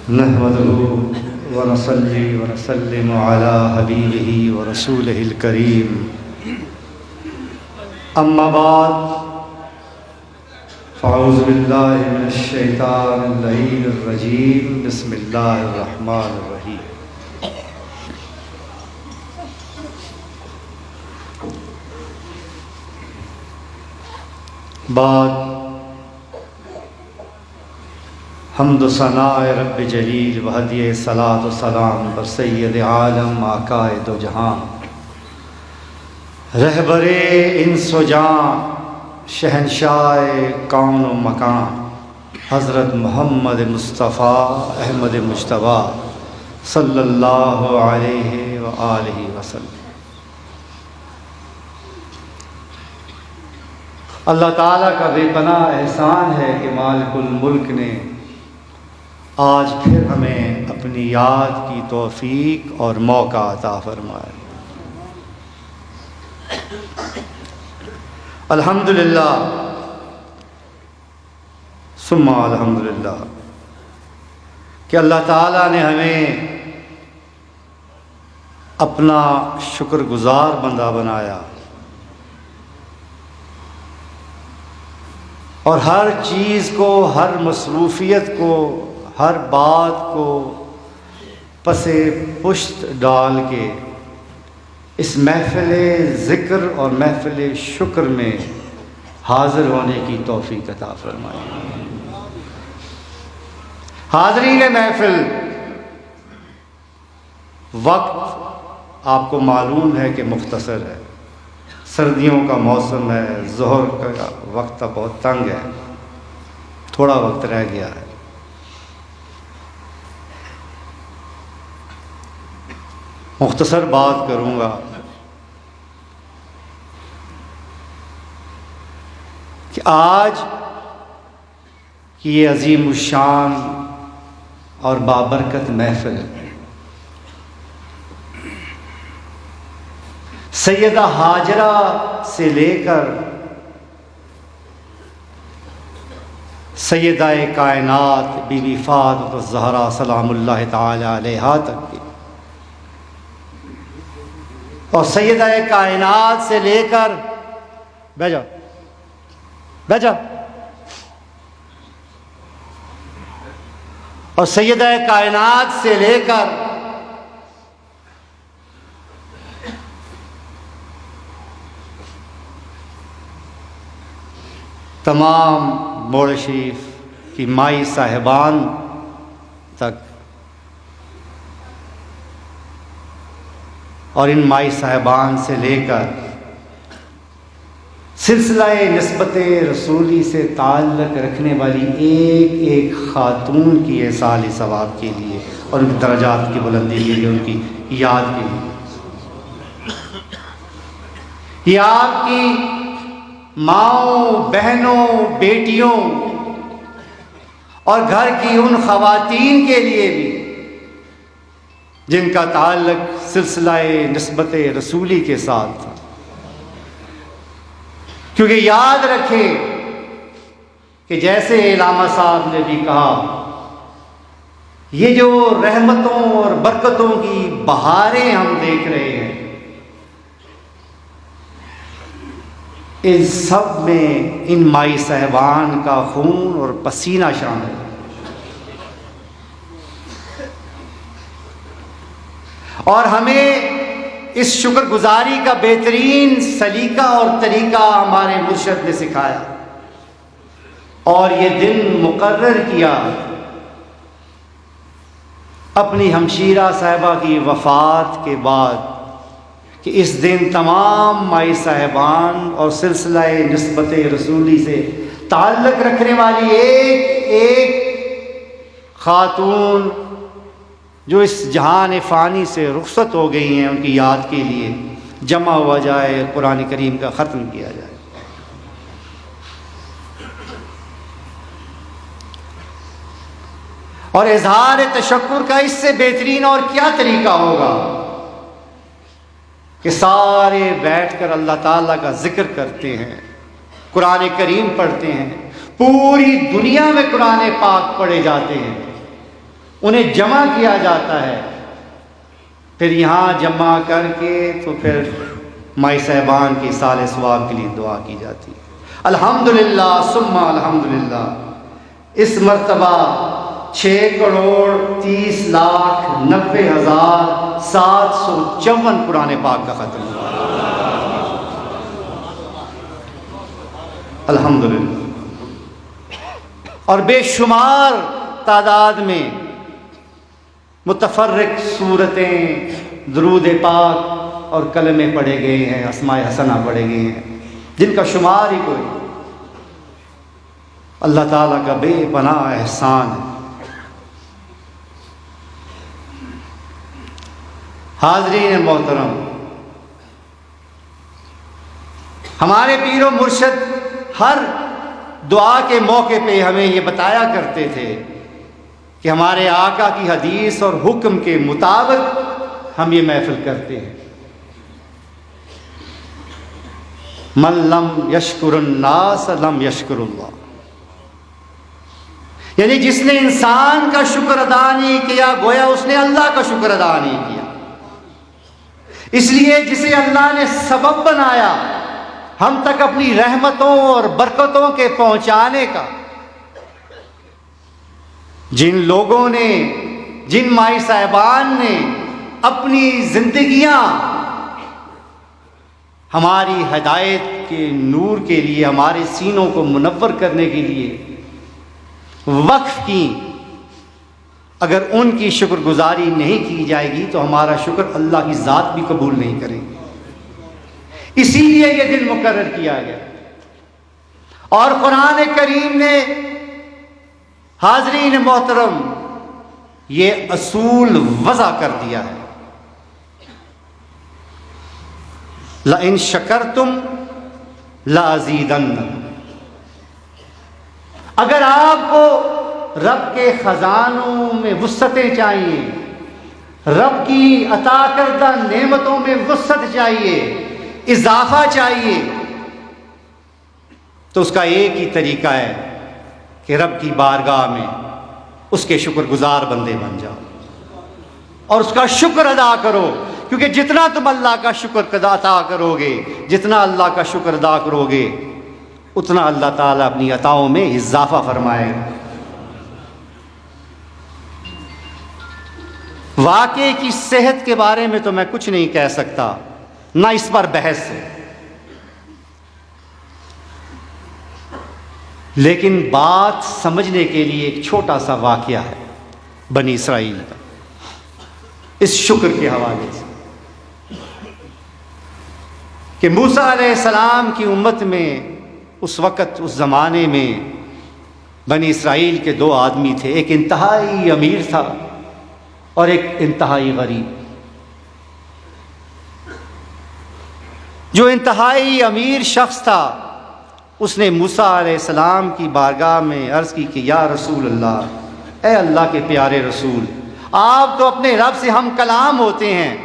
نحمده ونصلي ونسلم على حبيبه ورسوله الكريم اما بعد فاعوذ بالله من الشيطان اللعين الرجيم بسم الله الرحمن الرحيم بعد حمد و ثناء رب جلیل و ہدیہ صلاۃ و سلام بر سید عالم آقائے دو جہاں رہبر انس و جان شہنشاہ کون و مکان حضرت محمد مصطفیٰ احمد مجتبیٰ صلی اللہ علیہ وآلہ وسلم۔ اللہ تعالیٰ کا بے پناہ احسان ہے کہ مالک الملک نے آج پھر ہمیں اپنی یاد کی توفیق اور موقع عطا فرمائے۔ الحمدللہ ثم الحمدللہ کہ اللہ تعالیٰ نے ہمیں اپنا شکر گزار بندہ بنایا اور ہر چیز کو، ہر مصروفیت کو، ہر بات کو پس پشت ڈال کے اس محفل ذکر اور محفل شکر میں حاضر ہونے کی توفیق عطا فرمائے۔ حاضرین محفل، وقت آپ کو معلوم ہے کہ مختصر ہے، سردیوں کا موسم ہے، ظہر کا وقت بہت تنگ ہے، تھوڑا وقت رہ گیا ہے۔ مختصر بات کروں گا کہ آج کی یہ عظیم الشان اور بابرکت محفل سیدہ ہاجرہ سے لے کر سیدہ کائنات بی بی فاطمہ الزہرا سلام اللہ تعالی علیہا تک کی، اور سیدہ کائنات سے لے کر اور سیدہ کائنات سے لے کر تمام موڑ شریف کی مائی صاحبان تک، اور ان مائی صاحبان سے لے کر سلسلہ نسبت رسولی سے تعلق رکھنے والی ایک ایک خاتون کی ایصال ثواب کے لیے اور ان کی درجات کی بلندی کے لیے، ان کی یاد کے لیے، یہ آپ کی ماؤں، بہنوں، بیٹیوں اور گھر کی ان خواتین کے لیے بھی جن کا تعلق سلسلہ نسبت رسولی کے ساتھ تھا، کیونکہ یاد رکھیں کہ جیسے علامہ صاحب نے بھی کہا، یہ جو رحمتوں اور برکتوں کی بہاریں ہم دیکھ رہے ہیں، ان سب میں ان مائی صاحبان کا خون اور پسینہ شامل ہے، اور ہمیں اس شکر گزاری کا بہترین سلیقہ اور طریقہ ہمارے مرشد نے سکھایا، اور یہ دن مقرر کیا اپنی ہمشیرہ صاحبہ کی وفات کے بعد کہ اس دن تمام مائی صاحبان اور سلسلہ نسبت رسولی سے تعلق رکھنے والی ایک ایک خاتون جو اس جہان فانی سے رخصت ہو گئی ہیں، ان کی یاد کے لیے جمع ہوا جائے، قرآن کریم کا ختم کیا جائے۔ اور اظہار تشکر کا اس سے بہترین اور کیا طریقہ ہوگا کہ سارے بیٹھ کر اللہ تعالیٰ کا ذکر کرتے ہیں، قرآن کریم پڑھتے ہیں، پوری دنیا میں قرآن پاک پڑھے جاتے ہیں، انہیں جمع کیا جاتا ہے، پھر یہاں جمع کر کے تو پھر مائی صاحبان کی سال ثواب کے لیے دعا کی جاتی ہے۔ الحمدللہ ثم الحمدللہ، اس مرتبہ 6,30,90,754 قرآن پاک کا ختم ہوا۔ الحمدللہ۔ اور بے شمار تعداد میں متفرق صورتیں، درود پاک اور کلمے پڑھے گئے ہیں، اسماء حسنہ پڑھے گئے ہیں، جن کا شمار ہی کوئی۔ اللہ تعالیٰ کا بے پناہ احسان ہے۔ حاضرین محترم، ہمارے پیر و مرشد ہر دعا کے موقع پہ ہمیں یہ بتایا کرتے تھے کہ ہمارے آقا کی حدیث اور حکم کے مطابق ہم یہ محفل کرتے ہیں۔ من لم یشکر الناس لم یشکر اللہ، یعنی جس نے انسان کا شکر ادا نہیں کیا گویا اس نے اللہ کا شکر ادا نہیں کیا۔ اس لیے جسے اللہ نے سبب بنایا ہم تک اپنی رحمتوں اور برکتوں کے پہنچانے کا، جن لوگوں نے، جن مائی صاحبان نے اپنی زندگیاں ہماری ہدایت کے نور کے لیے، ہمارے سینوں کو منور کرنے کے لیے وقف کی، اگر ان کی شکر گزاری نہیں کی جائے گی تو ہمارا شکر اللہ کی ذات بھی قبول نہیں کرے گی۔ اسی لیے یہ دن مقرر کیا گیا، اور قرآن کریم نے حاضرین محترم یہ اصول وضع کر دیا ہے۔ لَإِن شَكَرْتُمْ لَأَزِيدَنَّكُمْ، اگر آپ کو رب کے خزانوں میں وسعتیں چاہیے، رب کی عطا کردہ نعمتوں میں وسعت چاہیے، اضافہ چاہیے، تو اس کا ایک ہی طریقہ ہے کہ رب کی بارگاہ میں اس کے شکر گزار بندے بن جاؤ اور اس کا شکر ادا کرو، کیونکہ جتنا تم اللہ کا شکر ادا کرو گے، جتنا اللہ کا شکر ادا کرو گے، اتنا اللہ تعالیٰ اپنی عطاؤں میں اضافہ فرمائے گا۔ واقعے کی صحت کے بارے میں تو میں کچھ نہیں کہہ سکتا، نہ اس پر بحث ہے، لیکن بات سمجھنے کے لیے ایک چھوٹا سا واقعہ ہے بنی اسرائیل کا، اس شکر کے حوالے سے، کہ موسیٰ علیہ السلام کی امت میں اس وقت، اس زمانے میں بنی اسرائیل کے دو آدمی تھے، ایک انتہائی امیر تھا اور ایک انتہائی غریب۔ جو انتہائی امیر شخص تھا اس نے موسیٰ علیہ السلام کی بارگاہ میں عرض کی کہ یا رسول اللہ، اے اللہ کے پیارے رسول، آپ تو اپنے رب سے ہم کلام ہوتے ہیں،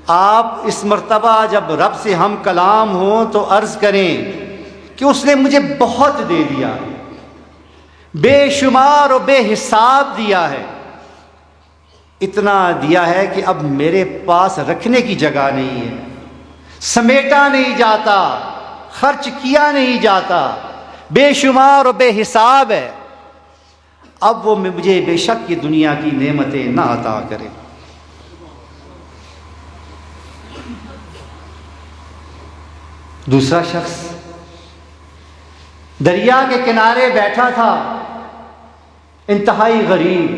آپ اس مرتبہ جب رب سے ہم کلام ہوں تو عرض کریں کہ اس نے مجھے بہت دے دیا، بے شمار و بے حساب دیا ہے، اتنا دیا ہے کہ اب میرے پاس رکھنے کی جگہ نہیں ہے، سمیٹا نہیں جاتا، خرچ کیا نہیں جاتا، بے شمار و بے حساب ہے، اب وہ مجھے بے شک یہ دنیا کی نعمتیں نہ عطا کرے۔ دوسرا شخص دریا کے کنارے بیٹھا تھا، انتہائی غریب،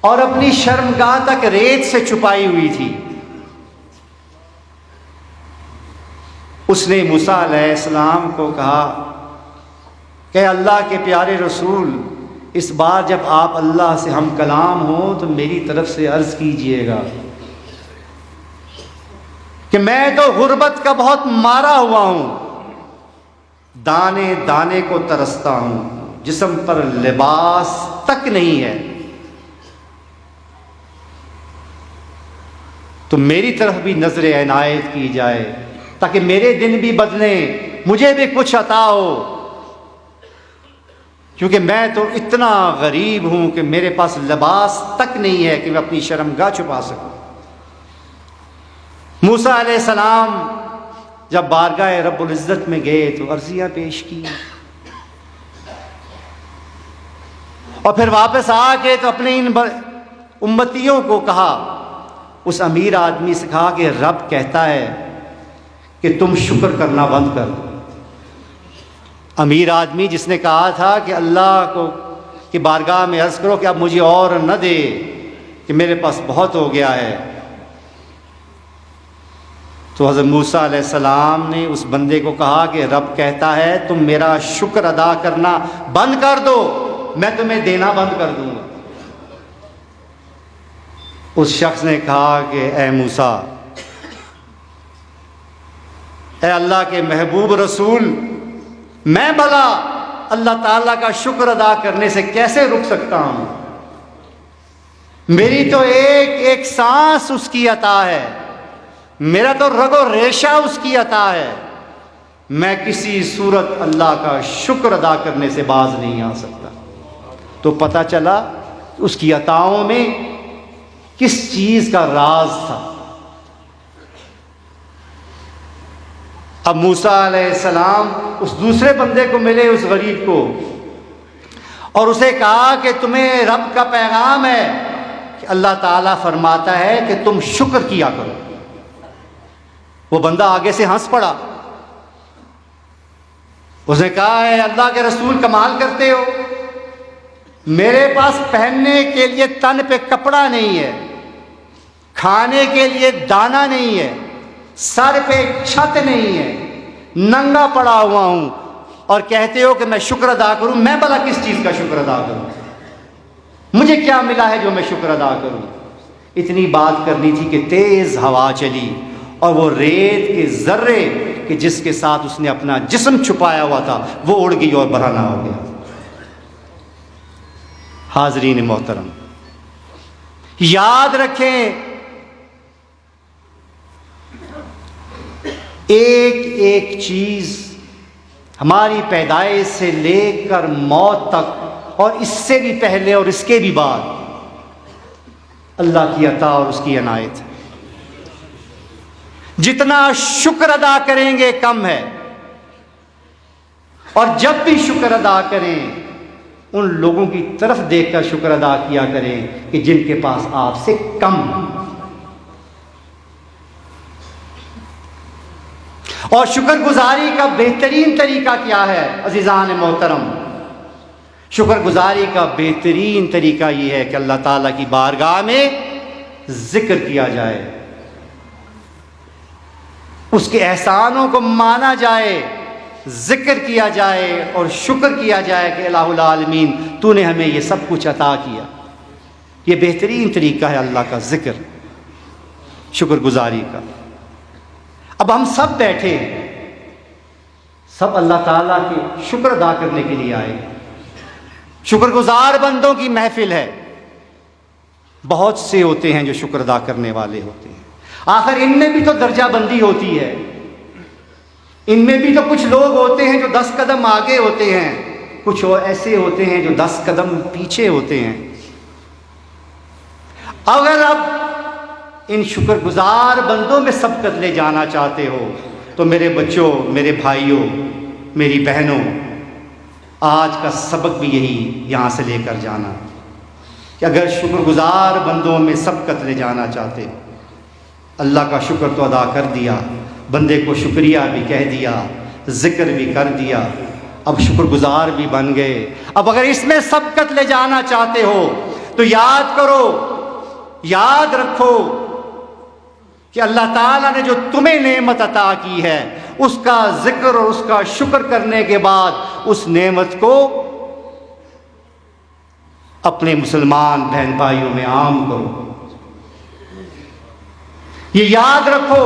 اور اپنی شرمگاہ تک ریت سے چھپائی ہوئی تھی۔ اس نے موسیٰ علیہ السلام کو کہا کہ اللہ کے پیارے رسول، اس بار جب آپ اللہ سے ہم کلام ہوں تو میری طرف سے عرض کیجئے گا کہ میں تو غربت کا بہت مارا ہوا ہوں، دانے دانے کو ترستا ہوں، جسم پر لباس تک نہیں ہے، تو میری طرف بھی نظر عنایت کی جائے تاکہ میرے دن بھی بدلیں، مجھے بھی کچھ عطا ہو۔ کیونکہ میں تو اتنا غریب ہوں کہ میرے پاس لباس تک نہیں ہے کہ میں اپنی شرمگاہ چھپا سکوں۔ موسیٰ علیہ السلام جب بارگاہ رب العزت میں گئے تو عرضیاں پیش کی، اور پھر واپس آ کے تو اپنے ان امتیوں کو کہا، اس امیر آدمی سے کہا کہ رب کہتا ہے کہ تم شکر کرنا بند کر دو۔ امیر آدمی جس نے کہا تھا کہ اللہ کو کی بارگاہ میں عرض کرو کہ اب مجھے اور نہ دے کہ میرے پاس بہت ہو گیا ہے، تو حضرت موسیٰ علیہ السلام نے اس بندے کو کہا کہ رب کہتا ہے تم میرا شکر ادا کرنا بند کر دو، میں تمہیں دینا بند کر دوں گا۔ اس شخص نے کہا کہ اے موسیٰ، اے اللہ کے محبوب رسول، میں بھلا اللہ تعالیٰ کا شکر ادا کرنے سے کیسے رک سکتا ہوں؟ میری تو ایک ایک سانس اس کی عطا ہے، میرا تو رگ و ریشہ اس کی عطا ہے، میں کسی صورت اللہ کا شکر ادا کرنے سے باز نہیں آ سکتا۔ تو پتہ چلا اس کی عطاؤں میں کس چیز کا راز تھا۔ اب موسیٰ علیہ السلام اس دوسرے بندے کو ملے، اس غریب کو، اور اسے کہا کہ تمہیں رب کا پیغام ہے کہ اللہ تعالیٰ فرماتا ہے کہ تم شکر کیا کرو۔ وہ بندہ آگے سے ہنس پڑا، اس نے کہا ہے اللہ کے رسول کمال کرتے ہو، میرے پاس پہننے کے لیے تن پہ کپڑا نہیں ہے، کھانے کے لیے دانہ نہیں ہے، سر پہ چھت نہیں ہے، ننگا پڑا ہوا ہوں، اور کہتے ہو کہ میں شکر ادا کروں۔ میں بھلا کس چیز کا شکر ادا کروں؟ مجھے کیا ملا ہے جو میں شکر ادا کروں؟ اتنی بات کرنی تھی کہ تیز ہوا چلی، اور وہ ریت کے ذرے کہ جس کے ساتھ اس نے اپنا جسم چھپایا ہوا تھا وہ اڑ گئی اور برہنہ ہو گیا۔ حاضرین محترم، یاد رکھیں ایک ایک چیز ہماری پیدائش سے لے کر موت تک، اور اس سے بھی پہلے اور اس کے بھی بعد، اللہ کی عطا اور اس کی عنایت ہے۔ جتنا شکر ادا کریں گے کم ہے، اور جب بھی شکر ادا کریں ان لوگوں کی طرف دیکھ کر شکر ادا کیا کریں کہ جن کے پاس آپ سے کم ہے۔ اور شکر گزاری کا بہترین طریقہ کیا ہے عزیزان محترم؟ شکر گزاری کا بہترین طریقہ یہ ہے کہ اللہ تعالیٰ کی بارگاہ میں ذکر کیا جائے، اس کے احسانوں کو مانا جائے، ذکر کیا جائے اور شکر کیا جائے کہ الہ العالمین تو نے ہمیں یہ سب کچھ عطا کیا۔ یہ بہترین طریقہ ہے اللہ کا ذکر، شکر گزاری کا۔ اب ہم سب بیٹھے ہیں، سب اللہ تعالیٰ کے شکر ادا کرنے کے لیے آئے، شکر گزار بندوں کی محفل ہے۔ بہت سے ہوتے ہیں جو شکر ادا کرنے والے ہوتے ہیں، آخر ان میں بھی تو درجہ بندی ہوتی ہے، ان میں بھی تو کچھ لوگ ہوتے ہیں جو 10 قدم آگے ہوتے ہیں، کچھ ایسے ہوتے ہیں جو 10 قدم پیچھے ہوتے ہیں۔ اگر اب ان شکر گزار بندوں میں سبقت لے جانا چاہتے ہو تو میرے بچوں، میرے بھائیوں، میری بہنوں، آج کا سبق بھی یہی یہاں سے لے کر جانا کہ اگر شکر گزار بندوں میں سبقت لے جانا چاہتے ہو، اللہ کا شکر تو ادا کر دیا، بندے کو شکریہ بھی کہہ دیا، ذکر بھی کر دیا، اب شکر گزار بھی بن گئے۔ اب اگر اس میں سبقت لے جانا چاہتے ہو تو یاد کرو، یاد رکھو کہ اللہ تعالیٰ نے جو تمہیں نعمت عطا کی ہے اس کا ذکر اور اس کا شکر کرنے کے بعد اس نعمت کو اپنے مسلمان بہن بھائیوں میں عام کرو۔ یہ یاد رکھو،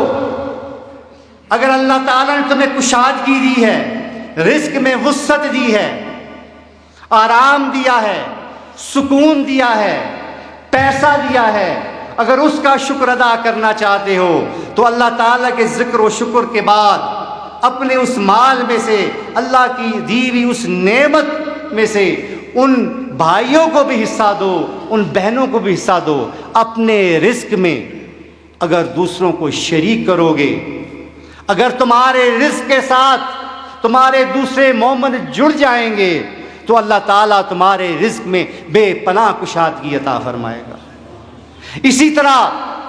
اگر اللہ تعالیٰ نے تمہیں کشادگی دی ہے، رزق میں وسعت دی ہے، آرام دیا ہے، سکون دیا ہے، پیسہ دیا ہے، اگر اس کا شکر ادا کرنا چاہتے ہو تو اللہ تعالیٰ کے ذکر و شکر کے بعد اپنے اس مال میں سے اللہ کی دی ہوئی اس نعمت میں سے ان بھائیوں کو بھی حصہ دو، ان بہنوں کو بھی حصہ دو۔ اپنے رزق میں اگر دوسروں کو شریک کرو گے، اگر تمہارے رزق کے ساتھ تمہارے دوسرے مومن جڑ جائیں گے تو اللہ تعالیٰ تمہارے رزق میں بے پناہ کشادگی عطا فرمائے گا۔ اسی طرح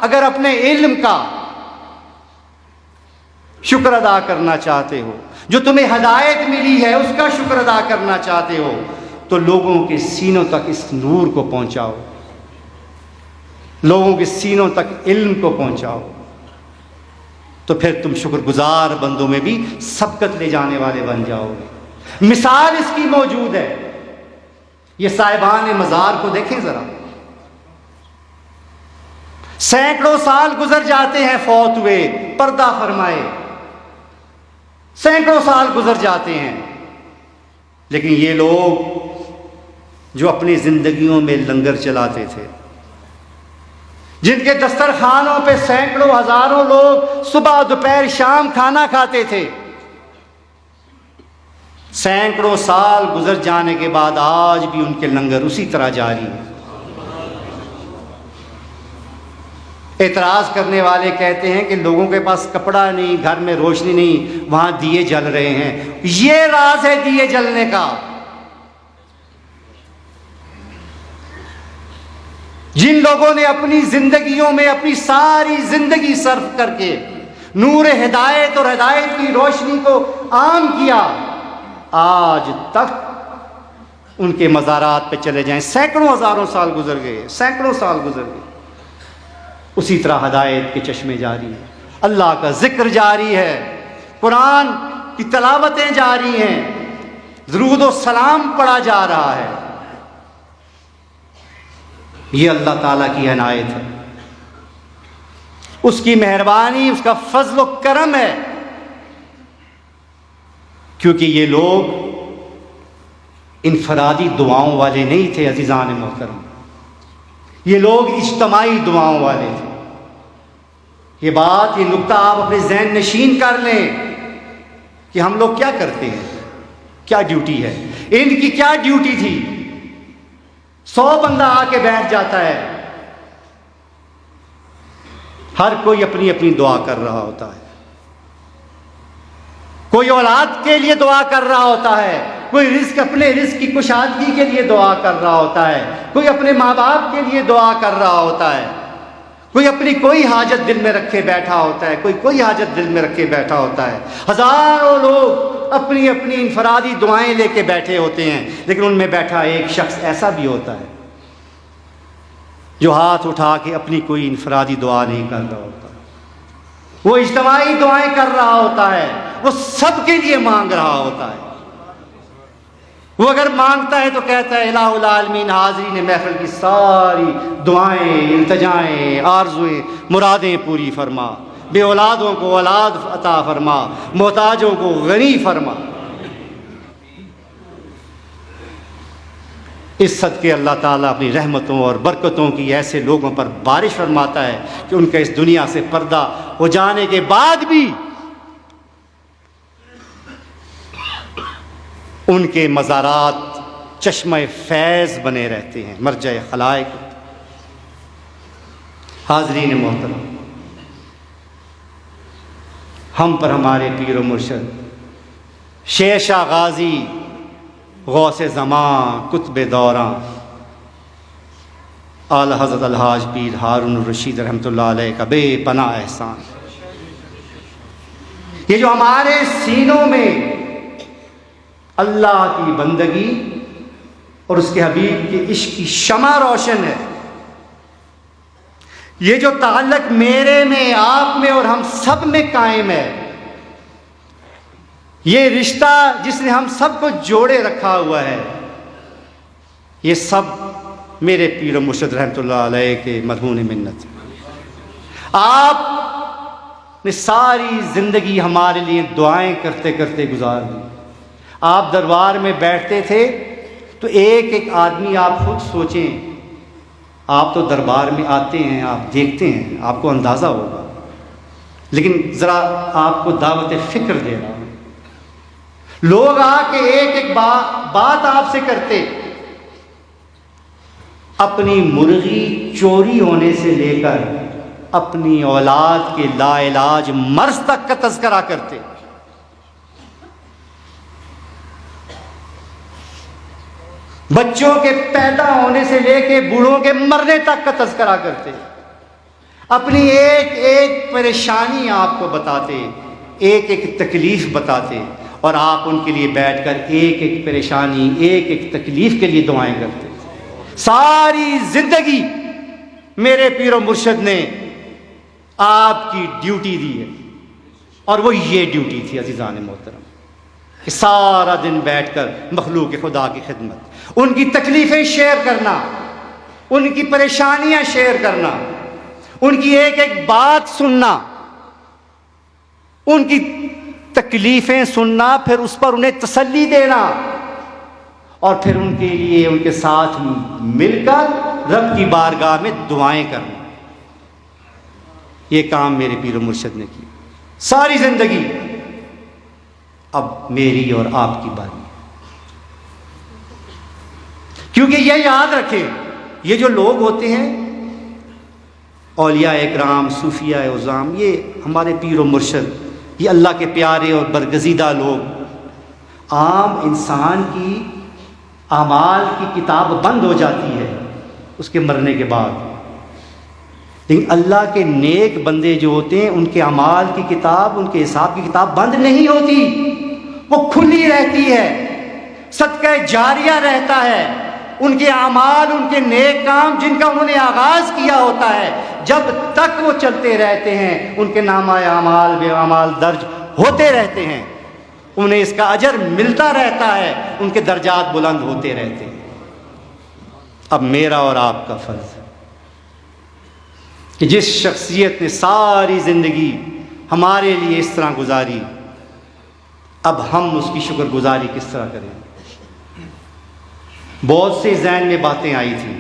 اگر اپنے علم کا شکر ادا کرنا چاہتے ہو، جو تمہیں ہدایت ملی ہے اس کا شکر ادا کرنا چاہتے ہو، تو لوگوں کے سینوں تک اس نور کو پہنچاؤ، لوگوں کے سینوں تک علم کو پہنچاؤ، تو پھر تم شکر گزار بندوں میں بھی سبقت لے جانے والے بن جاؤ گے۔ مثال اس کی موجود ہے، یہ صاحبان مزار کو دیکھیں ذرا، سینکڑوں سال گزر جاتے ہیں فوت ہوئے، پردہ فرمائے، سینکڑوں سال گزر جاتے ہیں، لیکن یہ لوگ جو اپنی زندگیوں میں لنگر چلاتے تھے، جن کے دسترخوانوں پہ سینکڑوں ہزاروں لوگ صبح دوپہر شام کھانا کھاتے تھے، سینکڑوں سال گزر جانے کے بعد آج بھی ان کے لنگر اسی طرح جاری ہیں۔ اعتراض کرنے والے کہتے ہیں کہ لوگوں کے پاس کپڑا نہیں، گھر میں روشنی نہیں، وہاں دیے جل رہے ہیں۔ یہ راز ہے دیے جلنے کا۔ جن لوگوں نے اپنی زندگیوں میں اپنی ساری زندگی صرف کر کے نور ہدایت اور ہدایت کی روشنی کو عام کیا، آج تک ان کے مزارات پہ چلے جائیں، سینکڑوں ہزاروں سال گزر گئے، سینکڑوں سال گزر گئے، اسی طرح ہدایت کے چشمے جاری ہیں، اللہ کا ذکر جاری ہے، قرآن کی تلاوتیں جاری ہیں، درود و سلام پڑھا جا رہا ہے۔ یہ اللہ تعالیٰ کی عنایت ہے، اس کی مہربانی، اس کا فضل و کرم ہے، کیونکہ یہ لوگ انفرادی دعاؤں والے نہیں تھے عزیزان محترم، یہ لوگ اجتماعی دعاؤں والے تھے۔ یہ بات، یہ نکتہ آپ اپنے ذہن نشین کر لیں کہ ہم لوگ کیا کرتے ہیں، کیا ڈیوٹی ہے۔ ان کی کیا ڈیوٹی تھی؟ 100 بندہ آ کے بیٹھ جاتا ہے، ہر کوئی اپنی اپنی دعا کر رہا ہوتا ہے، کوئی اولاد کے لیے دعا کر رہا ہوتا ہے، کوئی اپنے رزق کی کشادگی کے لیے دعا کر رہا ہوتا ہے، کوئی اپنے ماں باپ کے لیے دعا کر رہا ہوتا ہے، کوئی اپنی کوئی حاجت دل میں رکھے بیٹھا ہوتا ہے، کوئی حاجت دل میں رکھے بیٹھا ہوتا ہے۔ ہزاروں لوگ اپنی اپنی انفرادی دعائیں لے کے بیٹھے ہوتے ہیں، لیکن ان میں بیٹھا ایک شخص ایسا بھی ہوتا ہے جو ہاتھ اٹھا کے اپنی کوئی انفرادی دعا نہیں کر رہا ہوتا، وہ اجتماعی دعائیں کر رہا ہوتا ہے، وہ سب کے لیے مانگ رہا ہوتا ہے۔ وہ اگر مانگتا ہے تو کہتا ہے الہ العالمین حاضرین محفل کی ساری دعائیں، التجائیں، آرزویں، مرادیں پوری فرما، بے اولادوں کو اولاد عطا فرما، محتاجوں کو غنی فرما۔ اس صدقے اللہ تعالیٰ اپنی رحمتوں اور برکتوں کی ایسے لوگوں پر بارش فرماتا ہے کہ ان کا اس دنیا سے پردہ ہو جانے کے بعد بھی ان کے مزارات چشمہ فیض بنے رہتے ہیں، مرجع خلائق۔ حاضرین محترم، ہم پر ہمارے پیر و مرشد شیر شاہ غازی، غوث زمان، قطب دوراں، اعلی حضرت الحاج پیر ہارون الرشید رحمۃ اللہ علیہ کا بے پناہ احسان، یہ جو ہمارے سینوں میں اللہ کی بندگی اور اس کے حبیب کے عشق کی شمع روشن ہے، یہ جو تعلق میرے میں، آپ میں اور ہم سب میں قائم ہے، یہ رشتہ جس نے ہم سب کو جوڑے رکھا ہوا ہے، یہ سب میرے پیر و مرشد رحمۃ اللہ علیہ کے مرہون منت۔ آپ نے ساری زندگی ہمارے لیے دعائیں کرتے کرتے گزار دی۔ آپ دربار میں بیٹھتے تھے تو ایک ایک آدمی، آپ خود سوچیں، آپ تو دربار میں آتے ہیں، آپ دیکھتے ہیں، آپ کو اندازہ ہوگا، لیکن ذرا آپ کو دعوت فکر دے رہا ہوں۔ لوگ آ کے ایک ایک بات آپ سے کرتے، اپنی مرغی چوری ہونے سے لے کر اپنی اولاد کے لا علاج مرض تک کا تذکرہ کرتے، بچوں کے پیدا ہونے سے لے کے بوڑھوں کے مرنے تک کا تذکرہ کرتے، اپنی ایک ایک پریشانی آپ کو بتاتے، ایک ایک تکلیف بتاتے، اور آپ ان کے لیے بیٹھ کر ایک ایک پریشانی، ایک ایک تکلیف کے لیے دعائیں کرتے۔ ساری زندگی میرے پیر و مرشد نے آپ کی ڈیوٹی دی ہے، اور وہ یہ ڈیوٹی تھی عزیزان محترم کہ سارا دن بیٹھ کر مخلوق خدا کی خدمت، ان کی تکلیفیں شیئر کرنا، ان کی پریشانیاں شیئر کرنا، ان کی ایک ایک بات سننا، ان کی تکلیفیں سننا، پھر اس پر انہیں تسلی دینا، اور پھر ان کے لیے ان کے ساتھ مل کر رب کی بارگاہ میں دعائیں کرنا۔ یہ کام میرے پیر و مرشد نے کیا ساری زندگی۔ اب میری اور آپ کی باری، کیونکہ یہ یاد رکھیں، یہ جو لوگ ہوتے ہیں اولیاء اکرام، صوفیاء عظام، یہ ہمارے پیر و مرشد، یہ اللہ کے پیارے اور برگزیدہ لوگ، عام انسان کی اعمال کی کتاب بند ہو جاتی ہے اس کے مرنے کے بعد، لیکن اللہ کے نیک بندے جو ہوتے ہیں ان کے اعمال کی کتاب، ان کے حساب کی کتاب بند نہیں ہوتی، وہ کھلی رہتی ہے، صدقہ جاریہ رہتا ہے۔ ان کے اعمال، ان کے نیک کام جن کا انہوں نے آغاز کیا ہوتا ہے، جب تک وہ چلتے رہتے ہیں ان کے نامہ اعمال بے اعمال درج ہوتے رہتے ہیں، انہیں اس کا اجر ملتا رہتا ہے، ان کے درجات بلند ہوتے رہتے ہیں۔ اب میرا اور آپ کا فرض ہے کہ جس شخصیت نے ساری زندگی ہمارے لیے اس طرح گزاری، اب ہم اس کی شکر گزاری کس طرح کریں۔ بہت سے ذہن میں باتیں آئی تھیں،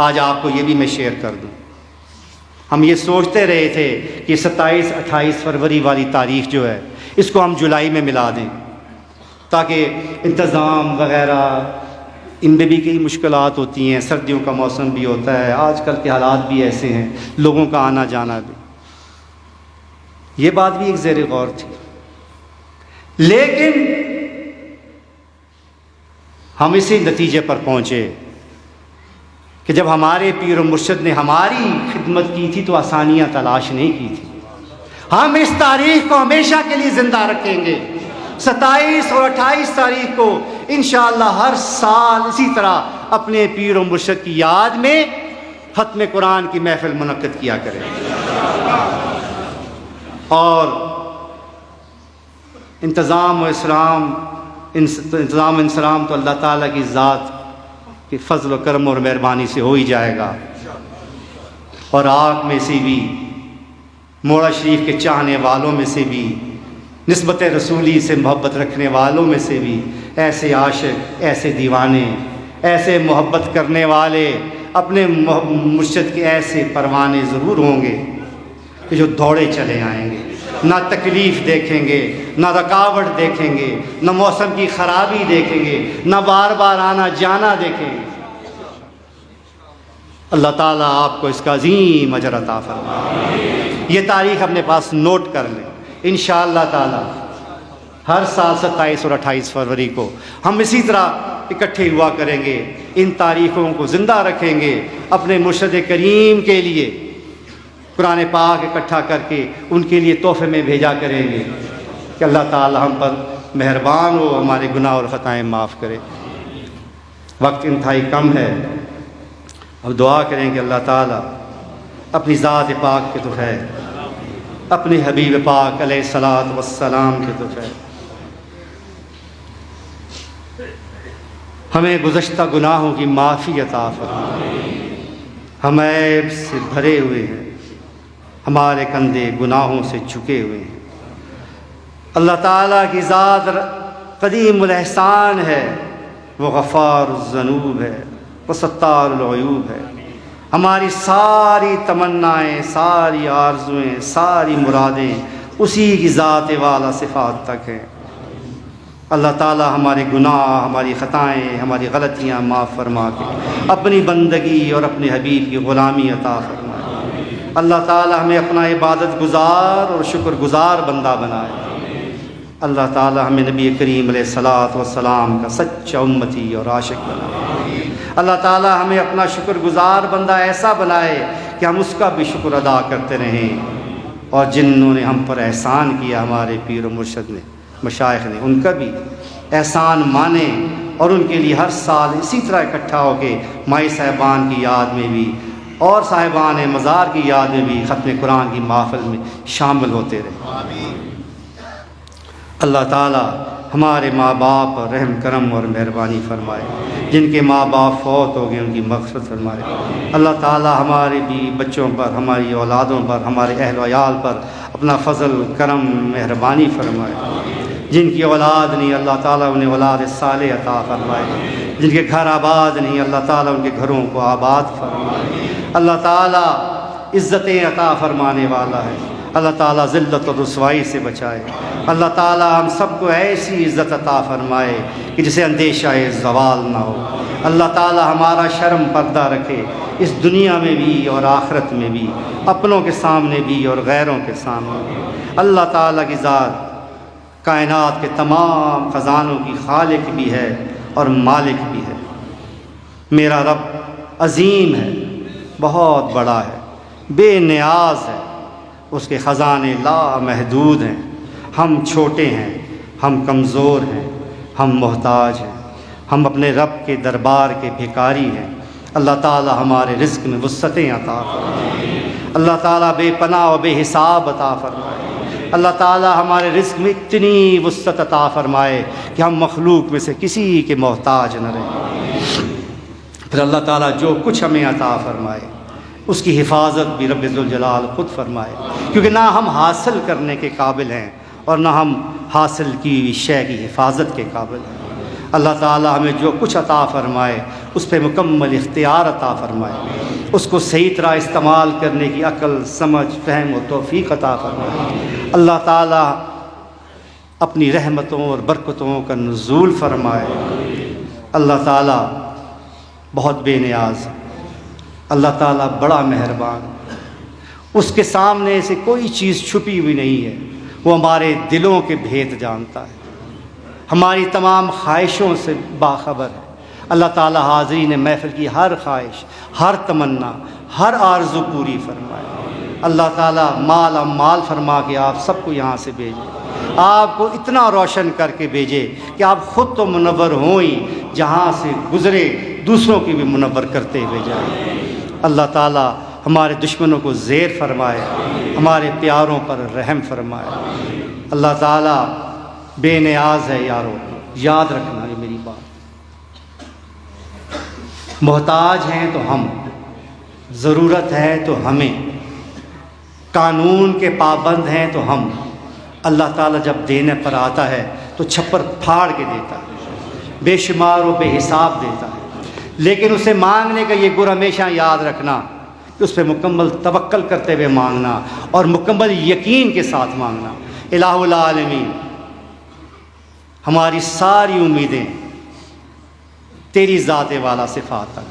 آج آپ کو یہ بھی میں شیئر کر دوں۔ ہم یہ سوچتے رہے تھے کہ 27-28 فروری والی تاریخ جو ہے اس کو ہم جولائی میں ملا دیں، تاکہ انتظام وغیرہ ان میں بھی کئی مشکلات ہوتی ہیں، سردیوں کا موسم بھی ہوتا ہے، آج کل کے حالات بھی ایسے ہیں، لوگوں کا آنا جانا بھی، یہ بات بھی ایک زیر غور تھی۔ لیکن ہم اسی نتیجے پر پہنچے کہ جب ہمارے پیر و مرشد نے ہماری خدمت کی تھی تو آسانیاں تلاش نہیں کی تھی۔ ہم اس تاریخ کو ہمیشہ کے لیے زندہ رکھیں گے۔ 27 اور 28 تاریخ کو انشاءاللہ ہر سال اسی طرح اپنے پیر و مرشد کی یاد میں ختم قرآن کی محفل منعقد کیا کریں، اور انتظام و انسلام تو اللہ تعالیٰ کی ذات کے فضل و کرم اور مہربانی سے ہو ہی جائے گا، اور آپ میں سے بھی، موڑا شریف کے چاہنے والوں میں سے بھی، نسبت رسولی سے محبت رکھنے والوں میں سے بھی ایسے عاشق، ایسے دیوانے، ایسے محبت کرنے والے، اپنے مرشد کے ایسے پروانے ضرور ہوں گے کہ جو دوڑے چلے آئیں گے، نہ تکلیف دیکھیں گے، نہ رکاوٹ دیکھیں گے، نہ موسم کی خرابی دیکھیں گے، نہ بار بار آنا جانا دیکھیں گے۔ اللہ تعالیٰ آپ کو اس کا عظیم اجر عطا فرمائے۔ یہ تاریخ اپنے پاس نوٹ کر لیں، انشاءاللہ تعالیٰ ہر سال 27 اور 28 فروری کو ہم اسی طرح اکٹھے ہوا کریں گے، ان تاریخوں کو زندہ رکھیں گے، اپنے مرشد کریم کے لیے قرآن پاک اکٹھا کر کے ان کے لیے تحفے میں بھیجا کریں گے کہ اللہ تعالی ہم پر مہربان ہو، ہمارے گناہ اور خطائیں معاف کرے۔ وقت انتہائی کم ہے، اب دعا کریں کہ اللہ تعالی اپنی ذات پاک کے تحفے، اپنے حبیب پاک علیہ الصلاۃ والسلام کے تحفے ہمیں گزشتہ گناہوں کی معافی عطا فرمائے۔ ہم عیب سے بھرے ہوئے ہیں، ہمارے کندھے گناہوں سے جھکے ہوئے ہیں۔ اللہ تعالیٰ کی ذات قدیم الاحسان ہے، وہ غفار الذنوب ہے، وہ ستار العیوب ہے۔ ہماری ساری تمنائیں، ساری آرزویں، ساری مرادیں اسی کی ذات والا صفات تک ہیں۔ اللہ تعالیٰ ہمارے گناہ، ہماری خطائیں، ہماری غلطیاں معاف فرما کے اپنی بندگی اور اپنے حبیب کی غلامی عطا فرمائے۔ اللہ تعالیٰ ہمیں اپنا عبادت گزار اور شکر گزار بندہ بنائے۔ اللہ تعالیٰ ہمیں نبی کریم علیہ الصلاۃ والسلام کا سچا امتی اور عاشق بنائے۔ اللہ تعالیٰ ہمیں اپنا شکر گزار بندہ ایسا بنائے کہ ہم اس کا بھی شکر ادا کرتے رہیں، اور جنہوں نے ہم پر احسان کیا، ہمارے پیر و مرشد نے، مشائخ نے، ان کا بھی احسان مانیں، اور ان کے لیے ہر سال اسی طرح اکٹھا ہو کے مائی صاحبان کی یاد میں بھی اور صاحبان مزار کی یاد میں بھی ختم قرآن کی محفل میں شامل ہوتے رہیں۔ اللہ تعالیٰ ہمارے ماں باپ پر رحم کرم اور مہربانی فرمائے، جن کے ماں باپ فوت ہو گئے ان کی مغفرت فرمائے۔ اللہ تعالیٰ ہمارے بھی بچوں پر، ہماری اولادوں پر، ہمارے اہل و عیال پر اپنا فضل کرم مہربانی فرمائے۔ جن کی اولاد نہیں، اللہ تعالیٰ انہیں اولاد صالح عطا فرمائے۔ جن کے گھر آباد نہیں، اللہ تعالیٰ ان کے گھروں کو آباد فرمائے۔ اللہ تعالیٰ عزتیں عطا فرمانے والا ہے، اللہ تعالیٰ ذلت اور رسوائی سے بچائے۔ اللہ تعالیٰ ہم سب کو ایسی عزت عطا فرمائے کہ جسے اندیشہ زوال نہ ہو۔ اللہ تعالیٰ ہمارا شرم پردہ رکھے، اس دنیا میں بھی اور آخرت میں بھی، اپنوں کے سامنے بھی اور غیروں کے سامنے بھی۔ اللہ تعالیٰ کی ذات کائنات کے تمام خزانوں کی خالق بھی ہے اور مالک بھی ہے۔ میرا رب عظیم ہے، بہت بڑا ہے، بے نیاز ہے، اس کے خزانے لا محدود ہیں۔ ہم چھوٹے ہیں، ہم کمزور ہیں، ہم محتاج ہیں، ہم اپنے رب کے دربار کے بھکاری ہیں۔ اللہ تعالیٰ ہمارے رزق میں وسعتیں عطا فرمائے۔ اللہ تعالیٰ بے پناہ و بے حساب عطا فرمائے۔ اللہ تعالیٰ ہمارے رزق میں اتنی وسعت عطا فرمائے کہ ہم مخلوق میں سے کسی کے محتاج نہ رہیں۔ پھر اللہ تعالیٰ جو کچھ ہمیں عطا فرمائے اس کی حفاظت بھی رب ذوالجلال خود فرمائے، کیونکہ نہ ہم حاصل کرنے کے قابل ہیں اور نہ ہم حاصل کی ہوئی شے کی حفاظت کے قابل ہیں۔ اللہ تعالیٰ ہمیں جو کچھ عطا فرمائے اس پہ مکمل اختیار عطا فرمائے، اس کو صحیح طرح استعمال کرنے کی عقل، سمجھ، فہم و توفیق عطا فرمائے۔ اللہ تعالیٰ اپنی رحمتوں اور برکتوں کا نزول فرمائے۔ اللہ تعالیٰ بہت بے نیاز ہے، اللہ تعالیٰ بڑا مہربان، اس کے سامنے سے کوئی چیز چھپی ہوئی نہیں ہے، وہ ہمارے دلوں کے بھید جانتا ہے، ہماری تمام خواہشوں سے باخبر ہے۔ اللہ تعالیٰ حاضرین محفل کی ہر خواہش، ہر تمنا، ہر آرزو پوری فرمائے۔ اللہ تعالیٰ مال مال فرما کے آپ سب کو یہاں سے بھیجے، آپ کو اتنا روشن کر کے بھیجے کہ آپ خود تو منور ہوں ہی، جہاں سے گزرے دوسروں کی بھی منور کرتے ہوئے جائیں۔ اللہ تعالیٰ ہمارے دشمنوں کو زیر فرمائے، ہمارے پیاروں پر رحم فرمائے۔ اللہ تعالیٰ بے نیاز ہے یارو، یاد رکھنا یہ میری بات۔ محتاج ہیں تو ہم، ضرورت ہے تو ہمیں، قانون کے پابند ہیں تو ہم۔ اللہ تعالیٰ جب دینے پر آتا ہے تو چھپر پھاڑ کے دیتا ہے، بے شمار و بے حساب دیتا ہے، لیکن اسے مانگنے کا یہ گر ہمیشہ یاد رکھنا کہ اس پہ مکمل توکل کرتے ہوئے مانگنا اور مکمل یقین کے ساتھ مانگنا۔ الہ العالمین، ہماری ساری امیدیں تیری ذات والا صفات تک،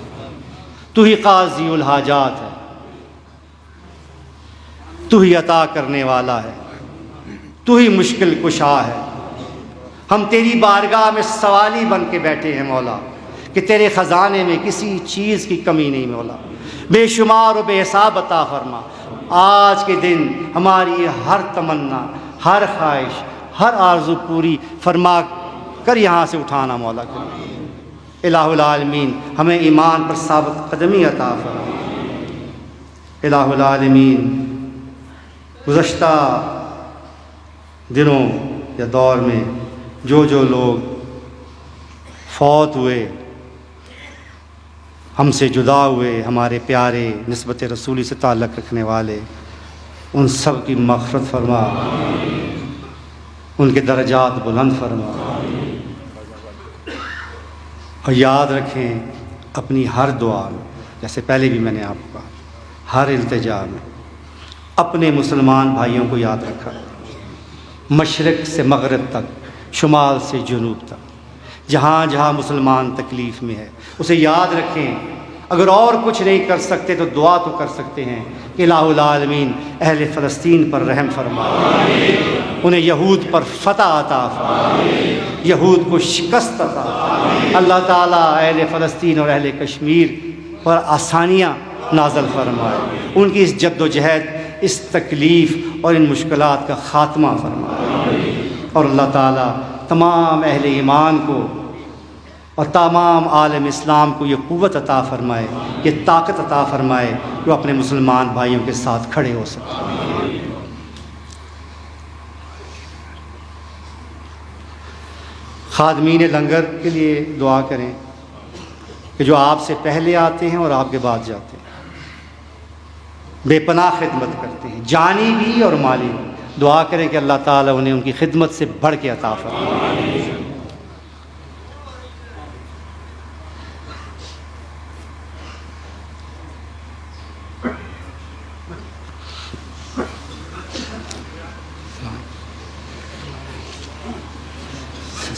تو ہی قاضی الحاجات ہے، تو ہی عطا کرنے والا ہے، تو ہی مشکل کشا ہے۔ ہم تیری بارگاہ میں سوالی بن کے بیٹھے ہیں مولا کہ تیرے خزانے میں کسی چیز کی کمی نہیں مولا، بے شمار و بے حساب عطا فرما۔ آج کے دن ہماری ہر تمنا، ہر خواہش، ہر آرزو پوری فرما کر یہاں سے اٹھانا مولا کرے۔ الہ العالمین ہمیں ایمان پر ثابت قدمی عطا فرما۔ الہ العالمین گزشتہ دنوں یا دور میں جو لوگ فوت ہوئے، ہم سے جدا ہوئے، ہمارے پیارے نسبت رسولی سے تعلق رکھنے والے، ان سب کی مغفرت فرما، ان کے درجات بلند فرما۔ اور یاد رکھیں اپنی ہر دعا میں، جیسے پہلے بھی میں نے آپ کو کہا، ہر التجا میں اپنے مسلمان بھائیوں کو یاد رکھا، مشرق سے مغرب تک شمال سے جنوب تک، جہاں جہاں مسلمان تکلیف میں ہے اسے یاد رکھیں۔ اگر اور کچھ نہیں کر سکتے تو دعا تو کر سکتے ہیں کہ الہ العالمین اہل فلسطین پر رحم فرمائے، انہیں یہود پر فتح عطا فرمائے، یہود کو شکست عطا فرمائے۔ اللہ تعالیٰ اہل فلسطین اور اہل کشمیر پر آسانیاں نازل فرمائے، ان کی اس جد و جہد، اس تکلیف اور ان مشکلات کا خاتمہ فرمائے، اور اللہ تعالیٰ تمام اہل ایمان کو اور تمام عالم اسلام کو یہ قوت عطا فرمائے، یہ طاقت عطا فرمائے جو اپنے مسلمان بھائیوں کے ساتھ کھڑے ہو سکے۔ خادمین لنگر کے لیے دعا کریں کہ جو آپ سے پہلے آتے ہیں اور آپ کے بعد جاتے ہیں، بے پناہ خدمت کرتے ہیں، جانی بھی اور مالی بھی۔ دعا کریں کہ اللہ تعالیٰ انہیں ان کی خدمت سے بڑھ کے عطا فرمائے۔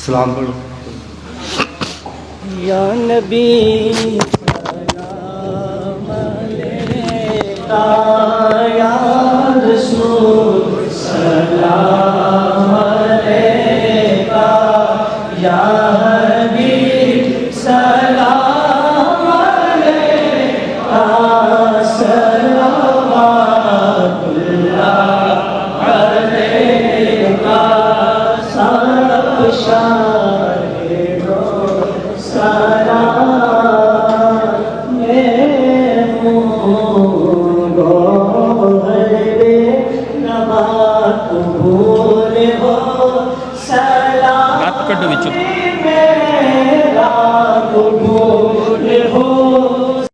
سلام پڑھو۔ یا نبی سلام علیکہ، یا رسول سلام علیکہ، یا حبیب سلام علیکہ، صلوات اللہ علیکہ، سب شاہدوں سلام میں گوہر نبات قبول ہو، سلام میرا قبول ہو،